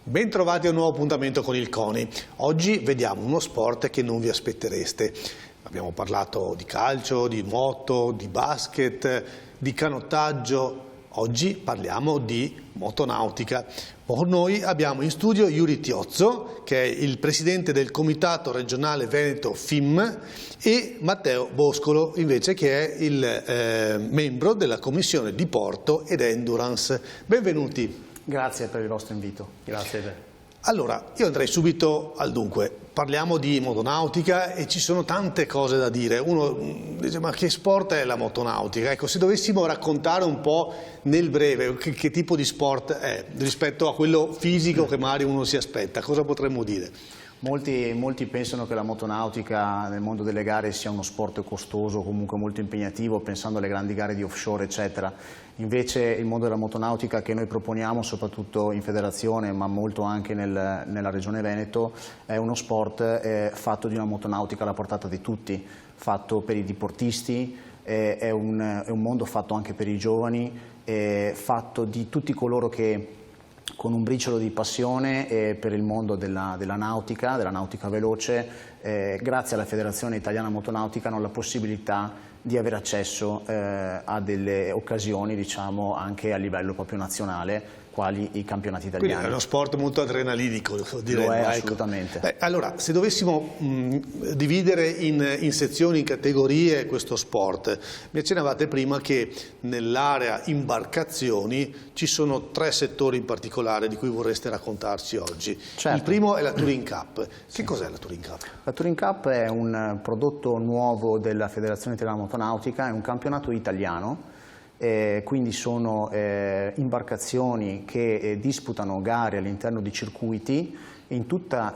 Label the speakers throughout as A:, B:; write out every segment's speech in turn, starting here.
A: Bentrovati a un nuovo appuntamento con il CONI. Oggi vediamo uno sport che non vi aspettereste. Abbiamo parlato di calcio, di nuoto, di basket, di canottaggio. Oggi parliamo di motonautica. Con noi abbiamo in studio Yuri Tiozzo, che è il presidente del Comitato Regionale Veneto FIM, e Matteo Boscolo, invece, che è il membro della Commissione di Porto ed Endurance. Benvenuti.
B: Grazie per il vostro invito. Grazie a te.
A: Allora, io andrei subito al dunque. Parliamo di motonautica e ci sono tante cose da dire. Uno dice, ma che sport è la motonautica? Ecco, se dovessimo raccontare un po' nel breve che tipo di sport è rispetto a quello fisico che magari uno si aspetta, cosa potremmo dire?
B: Molti pensano che la motonautica nel mondo delle gare sia uno sport costoso, comunque molto impegnativo, pensando alle grandi gare di offshore, eccetera. Invece il mondo della motonautica che noi proponiamo, soprattutto in federazione, ma molto anche nella regione Veneto, è uno sport fatto di una motonautica alla portata di tutti, fatto per i diportisti, è un mondo fatto anche per i giovani, fatto di tutti coloro che con un briciolo di passione per il mondo della nautica veloce, grazie alla Federazione Italiana Motonautica hanno la possibilità di avere accesso a delle occasioni, diciamo, anche a livello proprio nazionale, quali i campionati italiani.
A: Quindi è uno sport molto adrenalinico, direi.
B: Lo è,
A: ecco.
B: assolutamente.
A: Allora, se dovessimo dividere in sezioni, in categorie questo sport, mi accennavate prima che nell'area imbarcazioni ci sono 3 settori in particolare di cui vorreste raccontarci oggi.
B: Certo.
A: Il primo è la Touring Cup. Che cos'è la Touring Cup?
B: La Touring Cup è un prodotto nuovo della Federazione Italiana Motonautica, è un campionato italiano. Quindi sono imbarcazioni che disputano gare all'interno di circuiti in tutto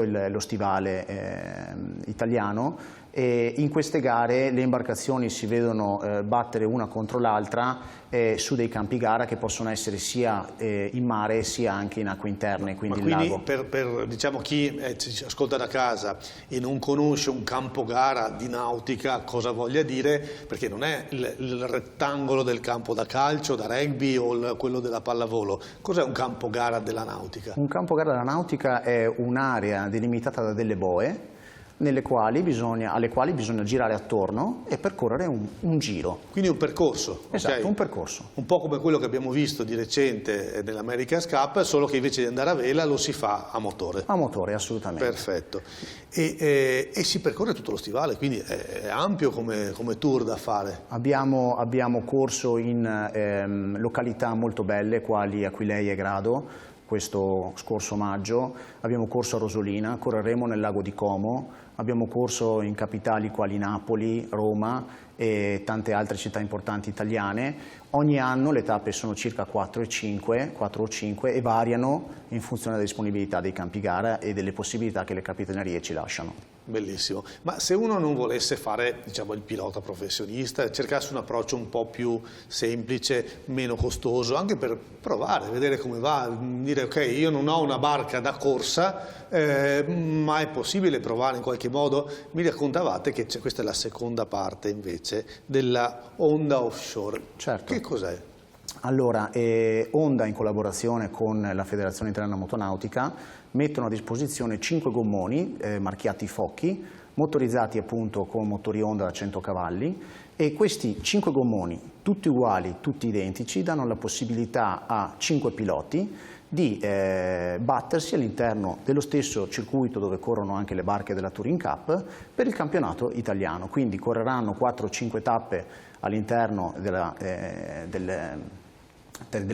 B: lo stivale italiano, e in queste gare le imbarcazioni si vedono battere una contro l'altra su dei campi gara che possono essere sia in mare sia anche in acque interne, quindi in lago.
A: Per diciamo, chi ci ascolta da casa e non conosce un campo gara di nautica, cosa voglia dire? Perché non è il rettangolo del campo da calcio, da rugby o quello della pallavolo. Cos'è un campo gara della nautica?
B: Un campo gara della nautica è un'area delimitata da delle boe alle quali bisogna girare attorno e percorrere un giro.
A: Quindi un percorso.
B: Esatto,
A: okay?
B: un percorso.
A: Un po' come quello che abbiamo visto di recente nell'America's Cup, solo che invece di andare a vela lo si fa a motore.
B: A motore, assolutamente.
A: Perfetto. E si percorre tutto lo stivale, quindi è ampio come tour da fare.
B: Abbiamo corso in località molto belle, quali Aquileia e Grado, questo scorso maggio, abbiamo corso a Rosolina, correremo nel lago di Como, abbiamo corso in capitali quali Napoli, Roma e tante altre città importanti italiane. Ogni anno le tappe sono circa 4 o 5 e variano in funzione della disponibilità dei campi gara e delle possibilità che le capitanerie ci lasciano.
A: Bellissimo, ma se uno non volesse fare, diciamo, il pilota professionista, cercasse un approccio un po' più semplice, meno costoso, anche per provare, vedere come va, dire ok, io non ho una barca da corsa, ma è possibile provare in qualche modo. Mi raccontavate che questa è la seconda parte invece della Honda Offshore.
B: Certo.
A: Che cos'è?
B: Allora, Honda in collaborazione con la Federazione Italiana Motonautica mettono a disposizione 5 gommoni marchiati Focchi, motorizzati appunto con motori Honda da 100 cavalli, e questi 5 gommoni, tutti uguali, tutti identici, danno la possibilità a 5 piloti di battersi all'interno dello stesso circuito dove corrono anche le barche della Touring Cup per il campionato italiano. Quindi correranno 4 o 5 tappe all'interno delle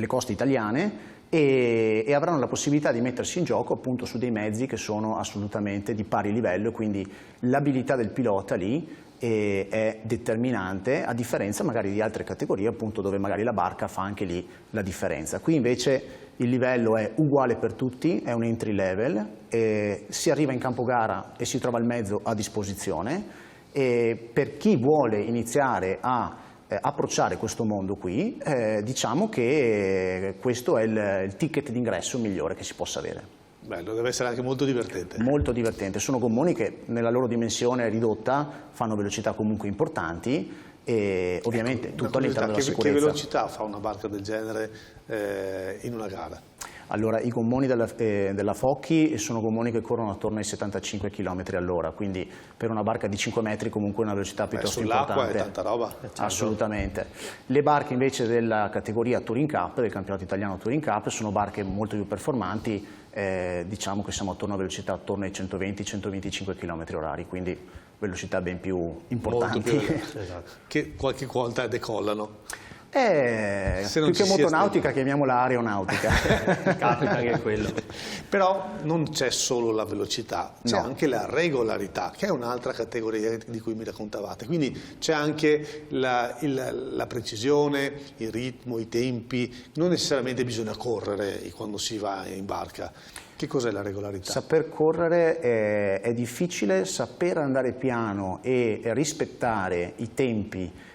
B: coste italiane e avranno la possibilità di mettersi in gioco appunto su dei mezzi che sono assolutamente di pari livello, quindi l'abilità del pilota lì è determinante, a differenza magari di altre categorie appunto dove magari la barca fa anche lì la differenza. Qui invece il livello è uguale per tutti, è un entry level, si arriva in campo gara e si trova il mezzo a disposizione, e per chi vuole iniziare a approcciare questo mondo qui, diciamo che questo è il ticket d'ingresso migliore che si possa avere.
A: Bello, deve essere anche molto divertente.
B: Molto divertente, sono gommoni che nella loro dimensione ridotta fanno velocità comunque importanti e ovviamente tutto all'interno della sicurezza.
A: Che velocità fa una barca del genere in una gara?
B: Allora, i gommoni della Focchi sono gommoni che corrono attorno ai 75 km all'ora, quindi per una barca di 5 metri comunque una velocità piuttosto importante.
A: Sull'acqua è tanta roba.
B: Assolutamente. Le barche invece della categoria Touring Cup, del campionato italiano Touring Cup, sono barche molto più performanti, diciamo che siamo attorno a velocità attorno ai 120-125 km orari, quindi velocità ben più importanti.
A: Esatto. Che qualche volta decollano.
B: Più che motonautica chiamiamola aeronautica.
C: Capita anche quello.
A: Però non c'è solo la velocità, c'è
B: No.
A: anche la regolarità, che è un'altra categoria di cui mi raccontavate. Quindi c'è anche la precisione, il ritmo, i tempi. Non necessariamente bisogna correre quando si va in barca. Che cos'è la regolarità?
B: Saper correre è difficile, saper andare piano e rispettare i tempi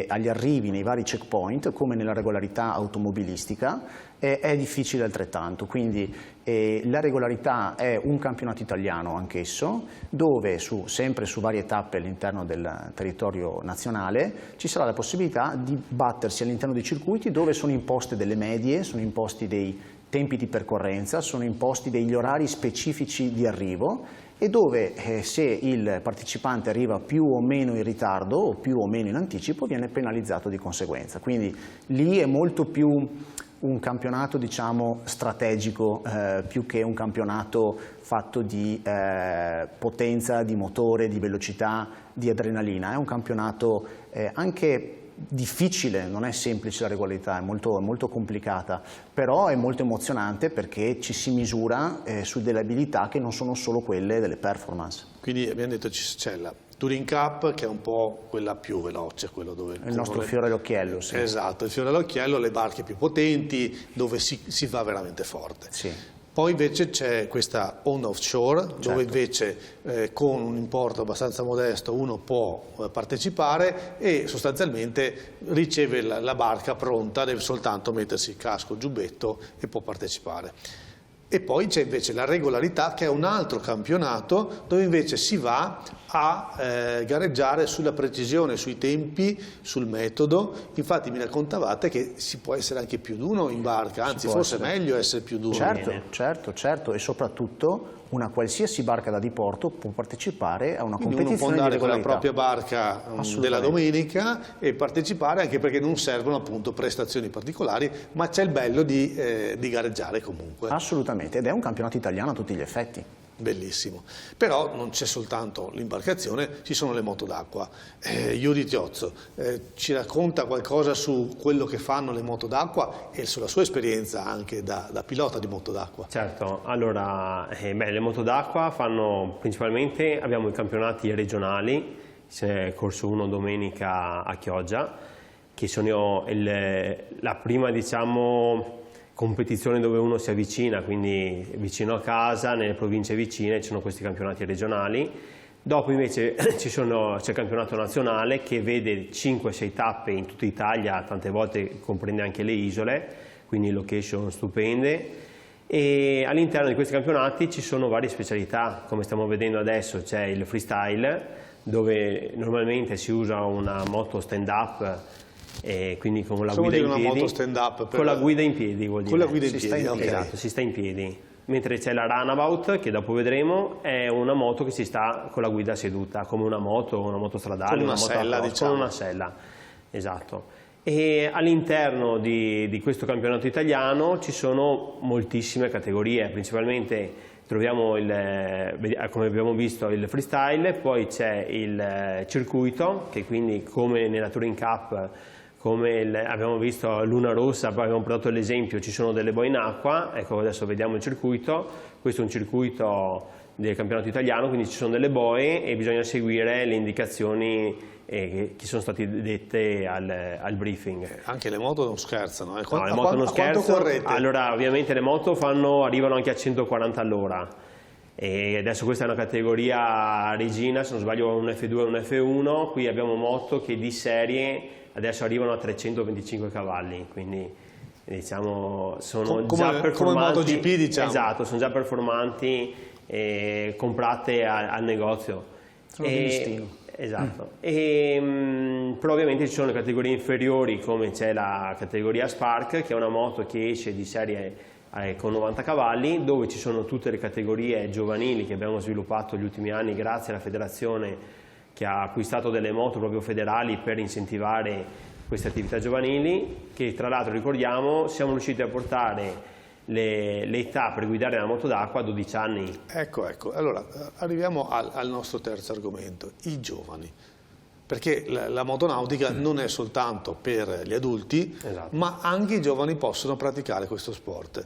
B: agli arrivi nei vari checkpoint, come nella regolarità automobilistica, è difficile altrettanto. Quindi la regolarità è un campionato italiano anch'esso, dove sempre su varie tappe all'interno del territorio nazionale ci sarà la possibilità di battersi all'interno di circuiti dove sono imposte delle medie, sono imposti dei tempi di percorrenza, sono imposti degli orari specifici di arrivo, e dove se il partecipante arriva più o meno in ritardo o più o meno in anticipo viene penalizzato di conseguenza. Quindi lì è molto più un campionato, diciamo, strategico, più che un campionato fatto di potenza, di motore, di velocità, di adrenalina. È un campionato anche difficile, non è semplice la regolarità, è molto complicata, però è molto emozionante perché ci si misura su delle abilità che non sono solo quelle delle performance.
A: Quindi abbiamo detto c'è la Touring Cup, che è un po' quella più veloce, quello dove
B: Il nostro fiore all'occhiello, sì.
A: Esatto, il fiore all'occhiello, le barche più potenti, dove si va veramente forte.
B: Sì.
A: Poi invece c'è questa on offshore, dove invece con un importo abbastanza modesto uno può partecipare e sostanzialmente riceve la barca pronta, deve soltanto mettersi il casco, il giubbetto e può partecipare. E poi c'è invece la regolarità, che è un altro campionato dove invece si va a gareggiare sulla precisione, sui tempi, sul metodo. Infatti mi raccontavate che si può essere anche più di uno in barca, anzi forse è meglio essere più di uno.
B: Certo, e soprattutto una qualsiasi barca da diporto può partecipare a una competizione di
A: uno può andare con la
B: regolarità.
A: propria barca della domenica e partecipare, anche perché non servono appunto prestazioni particolari, ma c'è il bello di gareggiare comunque.
B: Assolutamente, ed è un campionato italiano a tutti gli effetti.
A: Bellissimo, però non c'è soltanto l'imbarcazione, ci sono le moto d'acqua. Yuri Tiozzo ci racconta qualcosa su quello che fanno le moto d'acqua e sulla sua esperienza anche da pilota di moto d'acqua.
C: Certo, allora le moto d'acqua fanno principalmente, abbiamo i campionati regionali, c'è corso 1 domenica a Chioggia, che sono la prima, diciamo, competizione dove uno si avvicina, quindi vicino a casa, nelle province vicine ci sono questi campionati regionali. Dopo invece c'è il campionato nazionale che vede 5-6 tappe in tutta Italia, tante volte comprende anche le isole, quindi location stupende. E all'interno di questi campionati ci sono varie specialità, come stiamo vedendo adesso c'è il freestyle, dove normalmente si usa una moto stand-up, e quindi con la guida in piedi.
A: Una moto stand-up
C: con la guida in piedi, vuol dire.
A: Con la guida in piedi, ok.
C: Esatto, si sta in piedi. Mentre c'è la runabout, che dopo vedremo, è una moto che si sta con la guida seduta, come una moto stradale,
A: con una sella, diciamo.
C: Con una sella, esatto. E all'interno di questo campionato italiano ci sono moltissime categorie, principalmente troviamo, come abbiamo visto, il freestyle, poi c'è il circuito, che quindi come nella Touring Cup, come abbiamo visto Luna Rossa, poi abbiamo portato l'esempio, ci sono delle boe in acqua. Ecco, adesso vediamo il circuito. Questo è un circuito del campionato italiano, quindi ci sono delle boe e bisogna seguire le indicazioni che sono state dette al briefing.
A: Anche le moto non scherzano.
C: No, le moto non scherzano.
A: Quanto correte?
C: Allora, ovviamente le moto arrivano anche a 140 all'ora. E adesso questa è una categoria regina, se non sbaglio un F2 e un F1. Qui abbiamo moto che di serie adesso arrivano a 325 cavalli, quindi diciamo sono già performanti.
A: Come MotoGP, diciamo.
C: Esatto, sono già performanti, comprate al negozio.
B: Sono di listino.
C: Esatto. Però ovviamente ci sono le categorie inferiori, come c'è la categoria Spark, che è una moto che esce di serie con 90 cavalli, dove ci sono tutte le categorie giovanili che abbiamo sviluppato negli ultimi anni grazie alla federazione che ha acquistato delle moto proprio federali per incentivare queste attività giovanili, che tra l'altro ricordiamo siamo riusciti a portare le età per guidare la moto d'acqua a 12 anni.
A: Ecco, allora arriviamo al nostro terzo argomento, i giovani. Perché la motonautica non è soltanto per gli adulti,
C: esatto,
A: ma anche i giovani possono praticare questo sport.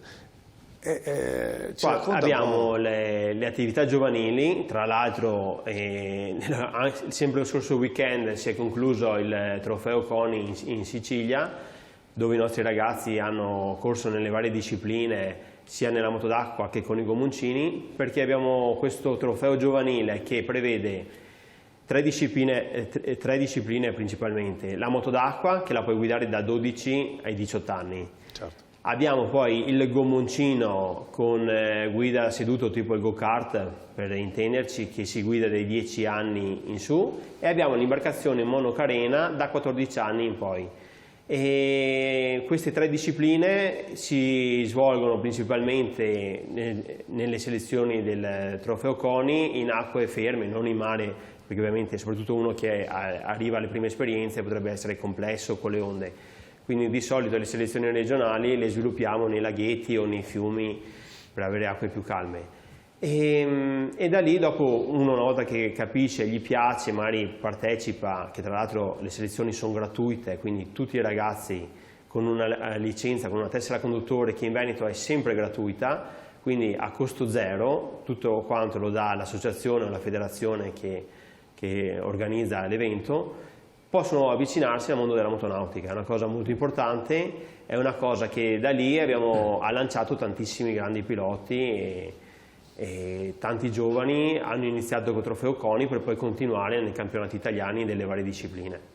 C: Qua abbiamo le attività giovanili, tra l'altro sempre lo scorso weekend si è concluso il trofeo CONI in Sicilia, dove i nostri ragazzi hanno corso nelle varie discipline sia nella moto d'acqua che con i gomoncini, perché abbiamo questo trofeo giovanile che prevede tre discipline principalmente: la moto d'acqua, che la puoi guidare da 12 ai 18 anni.
A: Certo.
C: Abbiamo poi il gommoncino con guida seduto tipo il go-kart, per intenderci, che si guida dai 10 anni in su, e abbiamo l'imbarcazione monocarena da 14 anni in poi. E queste tre discipline si svolgono principalmente nelle selezioni del trofeo CONI in acque ferme, non in mare, perché ovviamente soprattutto uno che arriva alle prime esperienze potrebbe essere complesso con le onde. Quindi di solito le selezioni regionali le sviluppiamo nei laghetti o nei fiumi per avere acque più calme. E da lì dopo una volta che capisce, gli piace, magari partecipa, che tra l'altro le selezioni sono gratuite, quindi tutti i ragazzi con una licenza, con una tessera conduttore, che in Veneto è sempre gratuita, quindi a costo zero, tutto quanto lo dà l'associazione o la federazione che organizza l'evento, possono avvicinarsi al mondo della motonautica. È una cosa molto importante, è una cosa che da lì ha lanciato tantissimi grandi piloti e tanti giovani hanno iniziato col trofeo CONI per poi continuare nei campionati italiani delle varie discipline.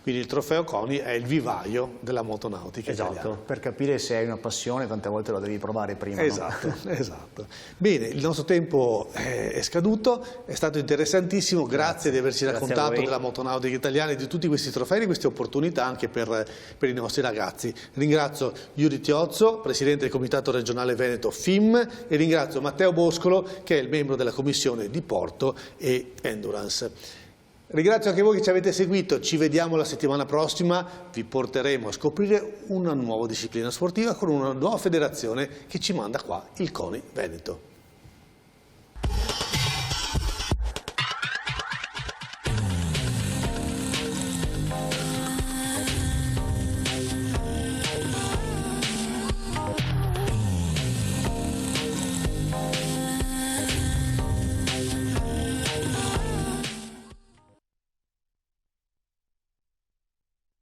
A: Quindi il trofeo CONI è il vivaio della motonautica italiana.
C: Esatto.
B: Per capire se hai una passione tante volte lo devi provare prima.
A: Esatto,
B: no?
A: esatto. Bene, il nostro tempo è scaduto, è stato interessantissimo, grazie di averci raccontato della motonautica italiana e di tutti questi trofei, di queste opportunità anche per i nostri ragazzi. Ringrazio Yuri Tiozzo, Presidente del Comitato Regionale Veneto FIM, e ringrazio Matteo Boscolo, che è il membro della Commissione di Porto e Endurance. Ringrazio anche voi che ci avete seguito, ci vediamo la settimana prossima, vi porteremo a scoprire una nuova disciplina sportiva con una nuova federazione che ci manda qua, il CONI Veneto.